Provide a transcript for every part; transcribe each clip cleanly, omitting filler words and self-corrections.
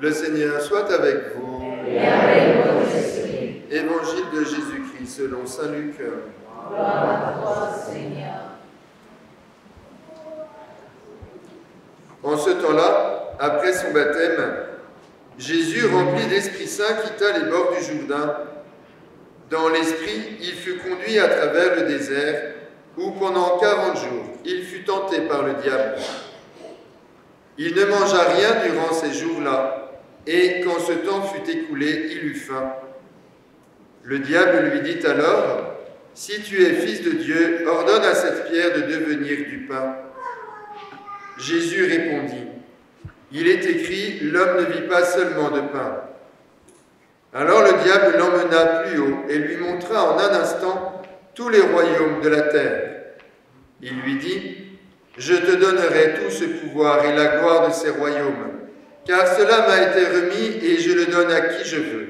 Le Seigneur soit avec vous. Et avec votre esprit. Évangile de Jésus-Christ selon saint Luc. Gloire à toi, Seigneur. En ce temps-là, après son baptême, Jésus, rempli d'Esprit Saint, quitta les bords du Jourdain. Dans l'Esprit, il fut conduit à travers le désert, où pendant 40 jours, il fut tenté par le diable. Il ne mangea rien durant ces jours-là, et quand ce temps fut écoulé, il eut faim. Le diable lui dit alors, « Si tu es fils de Dieu, ordonne à cette pierre de devenir du pain. » Jésus répondit, « Il est écrit, l'homme ne vit pas seulement de pain. » Alors le diable l'emmena plus haut et lui montra en un instant tous les royaumes de la terre. Il lui dit, « Je te donnerai tout ce pouvoir et la gloire de ces royaumes, car cela m'a été remis et je le donne à qui je veux.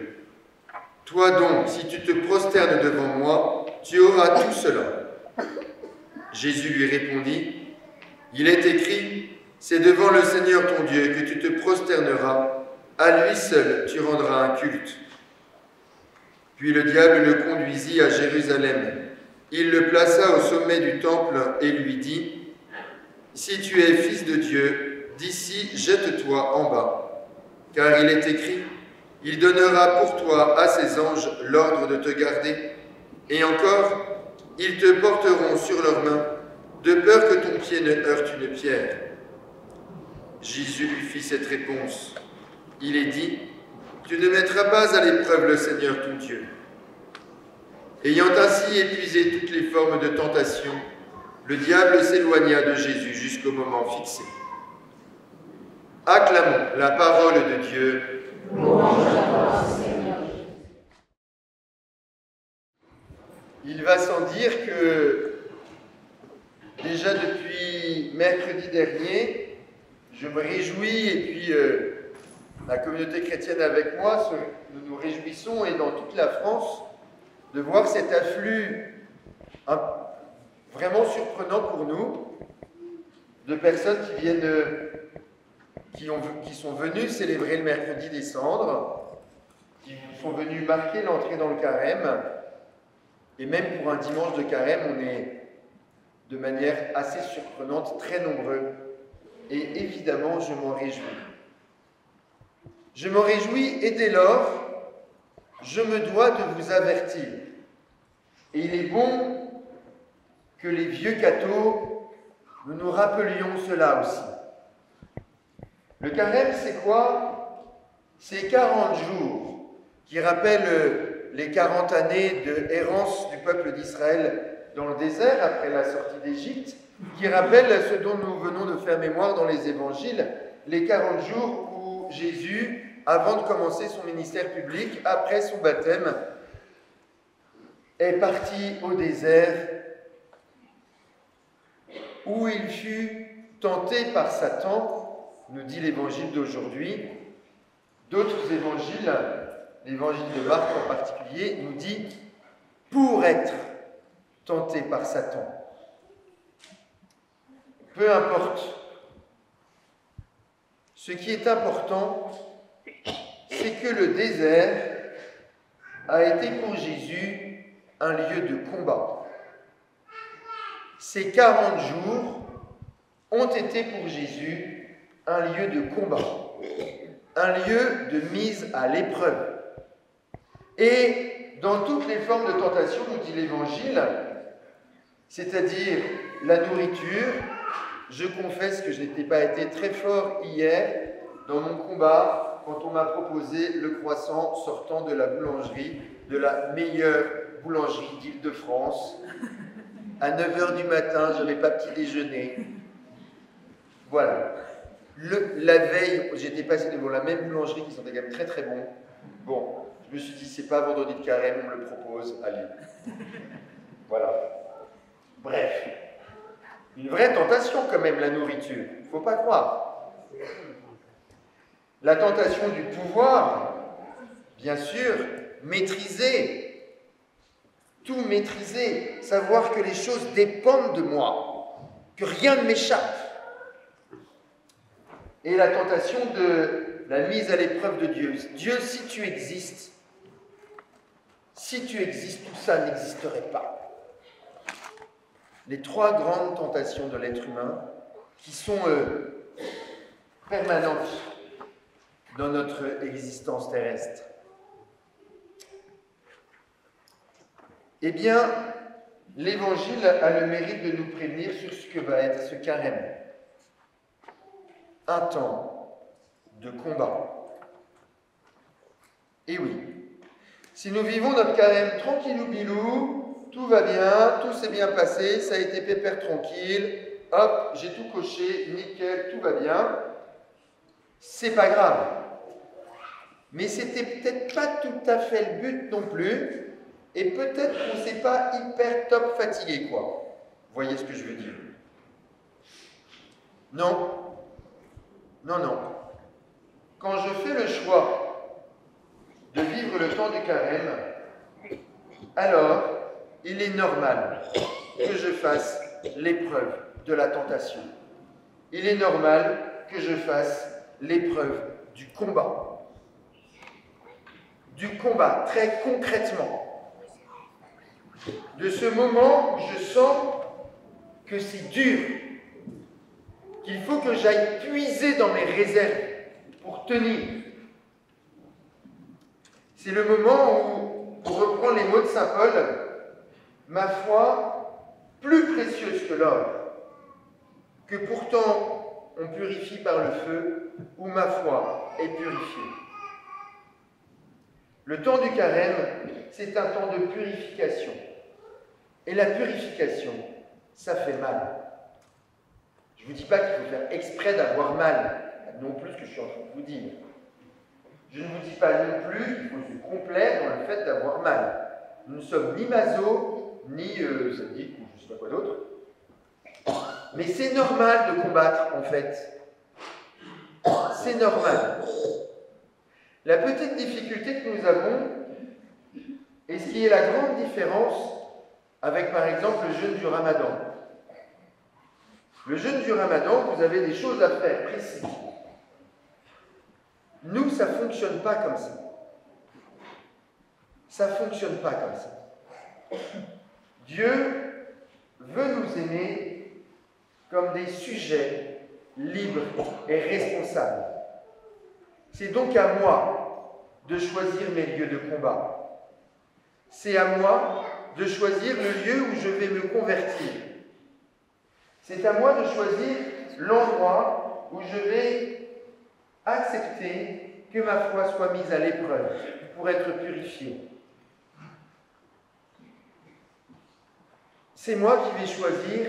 Toi donc, si tu te prosternes devant moi, tu auras tout cela. » Jésus lui répondit, « Il est écrit, c'est devant le Seigneur ton Dieu que tu te prosterneras, à lui seul tu rendras un culte. » Puis le diable le conduisit à Jérusalem. Il le plaça au sommet du temple et lui dit, « Si tu es fils de Dieu, d'ici jette-toi en bas. Car il est écrit, il donnera pour toi à ses anges l'ordre de te garder. Et encore, ils te porteront sur leurs mains, de peur que ton pied ne heurte une pierre. » Jésus lui fit cette réponse. Il est dit, « Tu ne mettras pas à l'épreuve le Seigneur ton Dieu. » Ayant ainsi épuisé toutes les formes de tentation, le diable s'éloigna de Jésus jusqu'au moment fixé. Acclamons la parole de Dieu. Louange à toi, Seigneur. Il va sans dire que déjà depuis mercredi dernier, je me réjouis et puis la communauté chrétienne avec moi, nous nous réjouissons et dans toute la France de voir cet afflux vraiment surprenant pour nous de personnes qui viennent, qui sont venues célébrer le mercredi des cendres, qui sont venues marquer l'entrée dans le carême. Et même pour un dimanche de carême, on est de manière assez surprenante très nombreux. Et évidemment, je m'en réjouis. Je m'en réjouis et dès lors, je me dois de vous avertir. Et il est bon que les vieux cathos, nous nous rappelions cela aussi. Le carême, c'est quoi? C'est 40 jours qui rappellent les 40 années de errance du peuple d'Israël dans le désert après la sortie d'Égypte, qui rappellent ce dont nous venons de faire mémoire dans les évangiles, les 40 jours où Jésus, avant de commencer son ministère public, après son baptême, est parti au désert où il fut tenté par Satan, nous dit l'évangile d'aujourd'hui. D'autres évangiles, l'évangile de Marc en particulier, nous dit « pour être tenté par Satan ». Peu importe. Ce qui est important, c'est que le désert a été pour Jésus un lieu de combat. Ces 40 jours ont été pour Jésus un lieu de combat, un lieu de mise à l'épreuve. Et dans toutes les formes de tentation, nous dit l'Évangile, c'est-à-dire la nourriture, je confesse que je n'étais pas été très fort hier dans mon combat quand on m'a proposé le croissant sortant de la boulangerie, de la meilleure boulangerie d'Île-de-France. À 9h du matin, je n'avais pas petit déjeuner. Voilà. La veille, j'étais passé devant la même boulangerie qui sentait quand même très très bon. Bon, je me suis dit, c'est pas vendredi de carême, on me le propose, allez. Voilà. Bref. Une vraie tentation quand même, la nourriture. Il ne faut pas croire. La tentation du pouvoir, bien sûr, maîtriser, tout maîtriser, savoir que les choses dépendent de moi, que rien ne m'échappe. Et la tentation de la mise à l'épreuve de Dieu. Dieu, si tu existes, tout ça n'existerait pas. Les trois grandes tentations de l'être humain qui sont permanentes dans notre existence terrestre. Eh bien, l'Évangile a le mérite de nous prévenir sur ce que va être ce carême. Un temps de combat. Et oui, si nous vivons notre carême tranquillou bilou, tout va bien, tout s'est bien passé, ça a été pépère tranquille, hop, j'ai tout coché, nickel, tout va bien, c'est pas grave. Mais c'était peut-être pas tout à fait le but non plus, et peut-être qu'on ne s'est pas hyper top fatigué, quoi. Vous voyez ce que je veux dire? Non. Non, non. Quand je fais le choix de vivre le temps du carême, alors il est normal que je fasse l'épreuve de la tentation. Il est normal que je fasse l'épreuve du combat. Du combat, très concrètement. De ce moment où je sens que c'est dur, qu'il faut que j'aille puiser dans mes réserves pour tenir. C'est le moment où, pour reprendre les mots de saint Paul, ma foi, plus précieuse que l'or, que pourtant on purifie par le feu, où ma foi est purifiée. Le temps du carême, c'est un temps de purification. Et la purification, ça fait mal. Je ne vous dis pas qu'il faut faire exprès d'avoir mal, non plus ce que je suis en train de vous dire. Je ne vous dis pas non plus qu'il faut se complaire dans le fait d'avoir mal. Nous ne sommes ni maso, ni sadique, ou je ne sais pas quoi d'autre. Mais c'est normal de combattre, en fait. C'est normal. La petite difficulté que nous avons, et ce qui est la grande différence avec, par exemple, le jeûne du Ramadan. Le jeûne du Ramadan, vous avez des choses à faire précises. Nous, ça ne fonctionne pas comme ça. Ça ne fonctionne pas comme ça. Dieu veut nous aimer comme des sujets libres et responsables. C'est donc à moi de choisir mes lieux de combat. C'est à moi de choisir le lieu où je vais me convertir. C'est à moi de choisir l'endroit où je vais accepter que ma foi soit mise à l'épreuve pour être purifiée. C'est moi qui vais choisir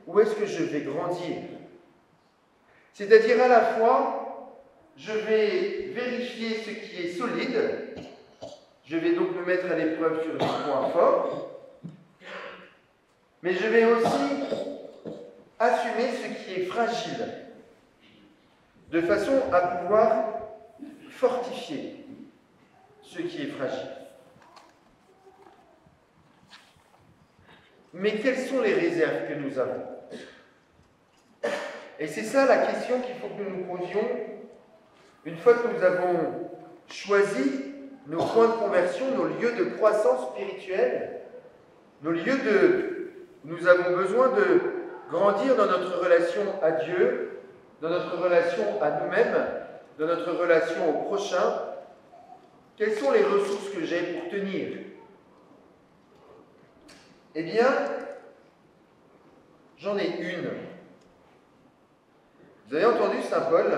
où est-ce que je vais grandir. C'est-à-dire à la fois, je vais vérifier ce qui est solide, je vais donc me mettre à l'épreuve sur des points forts, mais je vais aussi assumer ce qui est fragile, de façon à pouvoir fortifier ce qui est fragile. Mais quelles sont les réserves que nous avons? Et c'est ça la question qu'il faut que nous nous posions une fois que nous avons choisi nos points de conversion, nos lieux de croissance spirituelle, nos lieux de... Nous avons besoin de grandir dans notre relation à Dieu, dans notre relation à nous-mêmes, dans notre relation au prochain. Quelles sont les ressources que j'ai pour tenir? Eh bien, j'en ai une. Vous avez entendu saint Paul?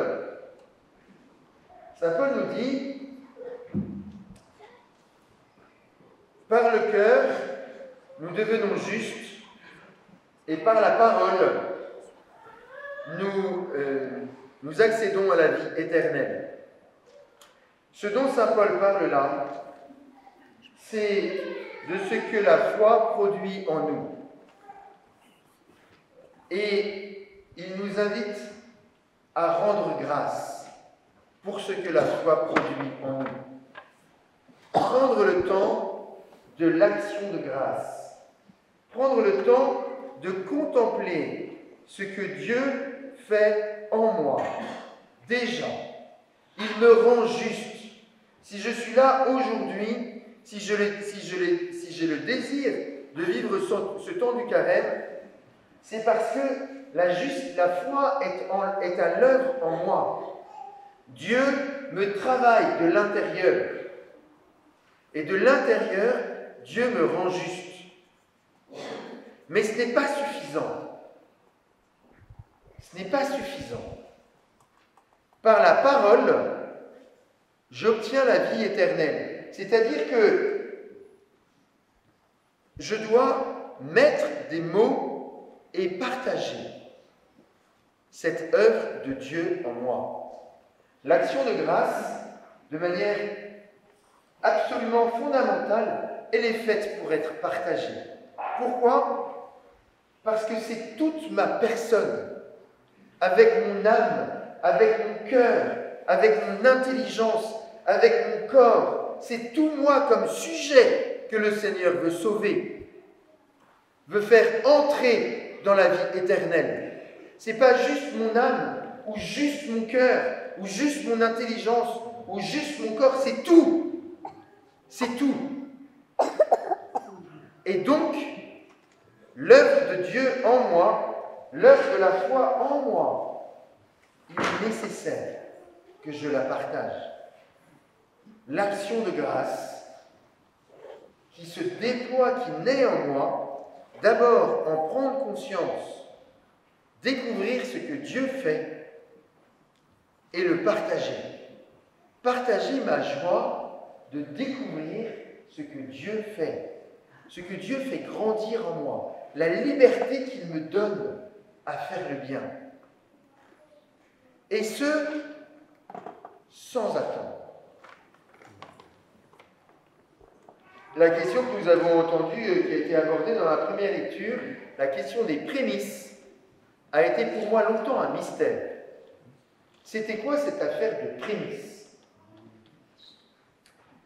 Saint Paul nous dit, par le cœur, nous devenons justes, et par la parole, nous accédons à la vie éternelle. Ce dont saint Paul parle là, c'est de ce que la foi produit en nous. Et il nous invite à rendre grâce pour ce que la foi produit en nous. Prendre le temps de l'action de grâce. Prendre le temps de contempler ce que Dieu fait en moi, déjà, Il me rend juste. Si je suis là aujourd'hui, si j'ai le désir de vivre ce temps du carême, c'est parce que la foi est à l'œuvre en moi. Dieu me travaille de l'intérieur. Et de l'intérieur, Dieu me rend juste. Mais ce n'est pas suffisant. Ce n'est pas suffisant. Par la parole, j'obtiens la vie éternelle. C'est-à-dire que je dois mettre des mots et partager cette œuvre de Dieu en moi. L'action de grâce, de manière absolument fondamentale, elle est faite pour être partagée. Pourquoi ? Parce que c'est toute ma personne, avec mon âme, avec mon cœur, avec mon intelligence, avec mon corps. C'est tout moi comme sujet que le Seigneur veut sauver, veut faire entrer dans la vie éternelle. Ce n'est pas juste mon âme, ou juste mon cœur, ou juste mon intelligence, ou juste mon corps, c'est tout. C'est tout. Et donc, l'œuvre de Dieu en moi, l'œuvre de la foi en moi, il est nécessaire que je la partage. L'action de grâce qui se déploie, qui naît en moi, d'abord en prendre conscience, découvrir ce que Dieu fait et le partager. Partager ma joie de découvrir ce que Dieu fait, ce que Dieu fait grandir en moi, la liberté qu'il me donne à faire le bien. Et ce, sans attendre. La question que nous avons entendue, qui a été abordée dans la première lecture, la question des prémices, a été pour moi longtemps un mystère. C'était quoi cette affaire de prémices ?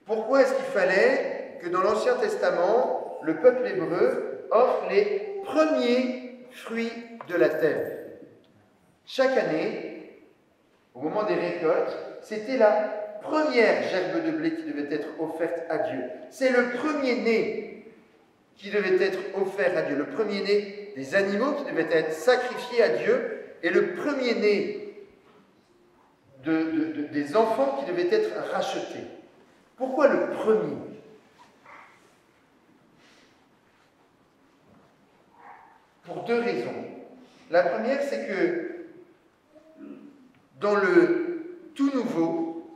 Pourquoi est-ce qu'il fallait que dans l'Ancien Testament, le peuple hébreu offre les premiers fruits de la terre ? Chaque année, au moment des récoltes, c'était la première gerbe de blé qui devait être offerte à Dieu. C'est le premier-né qui devait être offert à Dieu, le premier-né des animaux qui devaient être sacrifiés à Dieu, et le premier-né des enfants qui devaient être rachetés. Pourquoi le premier ? Pour deux raisons. La première, c'est que dans le tout nouveau,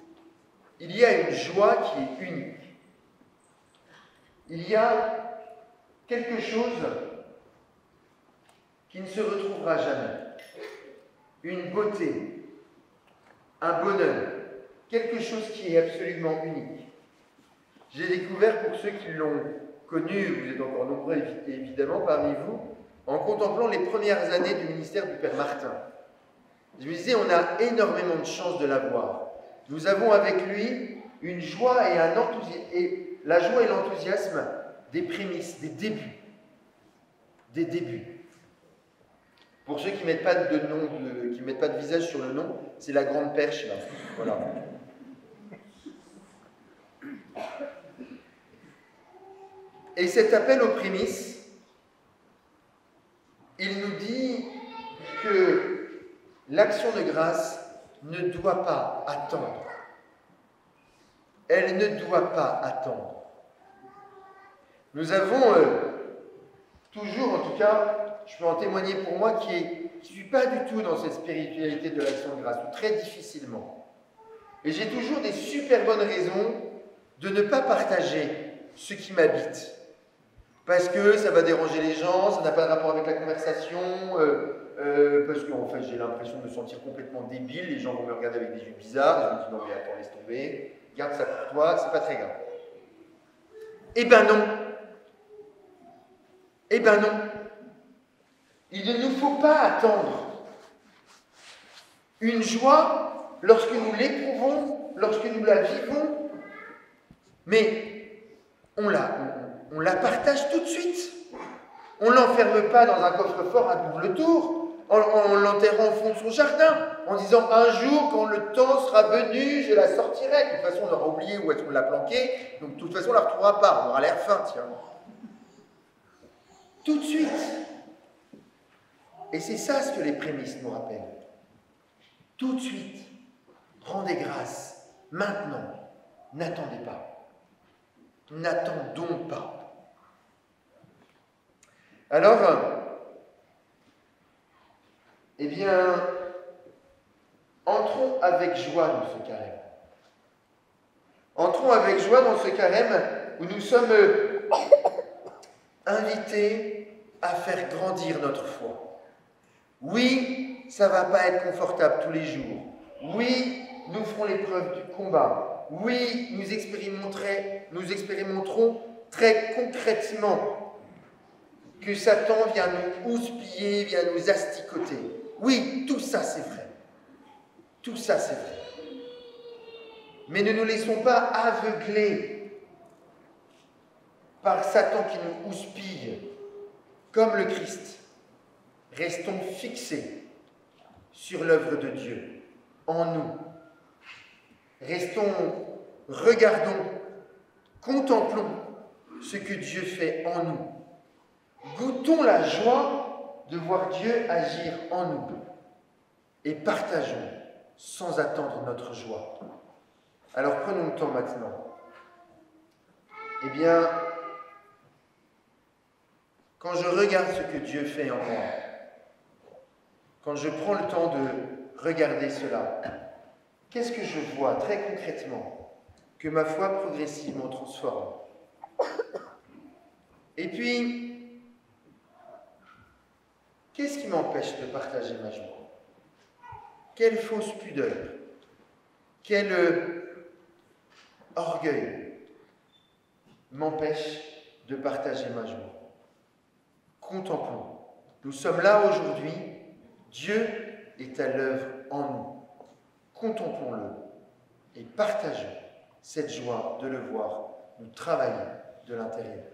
il y a une joie qui est unique. Il y a quelque chose qui ne se retrouvera jamais. Une beauté, un bonheur, quelque chose qui est absolument unique. J'ai découvert, pour ceux qui l'ont connu, vous êtes encore nombreux évidemment parmi vous, en contemplant les premières années du ministère du Père Martin. Je me disais, on a énormément de chance de l'avoir. Nous avons avec lui une joie et un enthousiasme, et la joie et l'enthousiasme des prémices, des débuts. Des débuts. Pour ceux qui ne mettent pas de nom, qui mettent pas de visage sur le nom, c'est la grande perche là. Voilà. Et cet appel aux prémices, il nous dit que l'action de grâce ne doit pas attendre. Elle ne doit pas attendre. Nous avons toujours, en tout cas, je peux en témoigner pour moi, qui ne suis pas du tout dans cette spiritualité de l'action de grâce, ou très difficilement. Et j'ai toujours des super bonnes raisons de ne pas partager ce qui m'habite. Parce que ça va déranger les gens, ça n'a pas de rapport avec la conversation, parce qu'en fait j'ai l'impression de me sentir complètement débile, les gens vont me regarder avec des yeux bizarres, je me dis non mais attends, laisse tomber, garde ça pour toi, c'est pas très grave. Eh ben non. Eh ben non. Il ne nous faut pas attendre. Une joie, lorsque nous l'éprouvons, lorsque nous la vivons, mais on la partage tout de suite. On ne l'enferme pas dans un coffre-fort à double tour. en l'enterrant au fond de son jardin, en disant un jour, quand le temps sera venu, je la sortirai. De toute façon, on aura oublié où est-ce qu'on l'a planquée, donc de toute façon, on ne la retrouvera pas, on aura l'air fin, tiens. Tout de suite. Et c'est ça ce que les prémices nous rappellent. Tout de suite. Rendez grâce. Maintenant. N'attendez pas. N'attendons pas. Alors, eh bien, entrons avec joie dans ce carême. Entrons avec joie dans ce carême où nous sommes invités à faire grandir notre foi. Oui, ça ne va pas être confortable tous les jours. Oui, nous ferons l'épreuve du combat. Oui, nous expérimenterons très concrètement que Satan vient nous houspiller, vient nous asticoter. Oui, tout ça c'est vrai. Tout ça c'est vrai. Mais ne nous laissons pas aveugler par Satan qui nous houspille, comme le Christ. Restons fixés sur l'œuvre de Dieu, en nous. Regardons, contemplons ce que Dieu fait en nous. Goûtons la joie de voir Dieu agir en nous et partageons sans attendre notre joie. Alors prenons le temps maintenant. Eh bien, quand je regarde ce que Dieu fait en moi, quand je prends le temps de regarder cela, qu'est-ce que je vois très concrètement que ma foi progressivement transforme? Et puis, qu'est-ce qui m'empêche de partager ma joie? Quelle fausse pudeur, quel orgueil m'empêche de partager ma joie? Contemplons. Nous sommes là aujourd'hui. Dieu est à l'œuvre en nous. Contemplons-le et partageons cette joie de le voir nous travailler de l'intérieur.